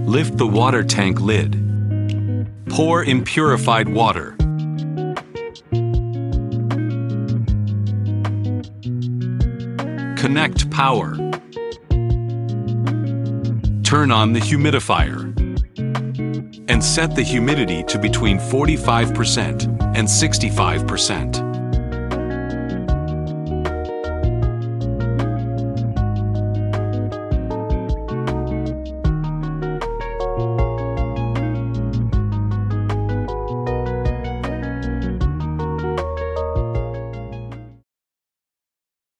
Lift the water tank lid. Pour impurified water. Connect power. Turn on the humidifier and set the humidity to between 45% and 65%.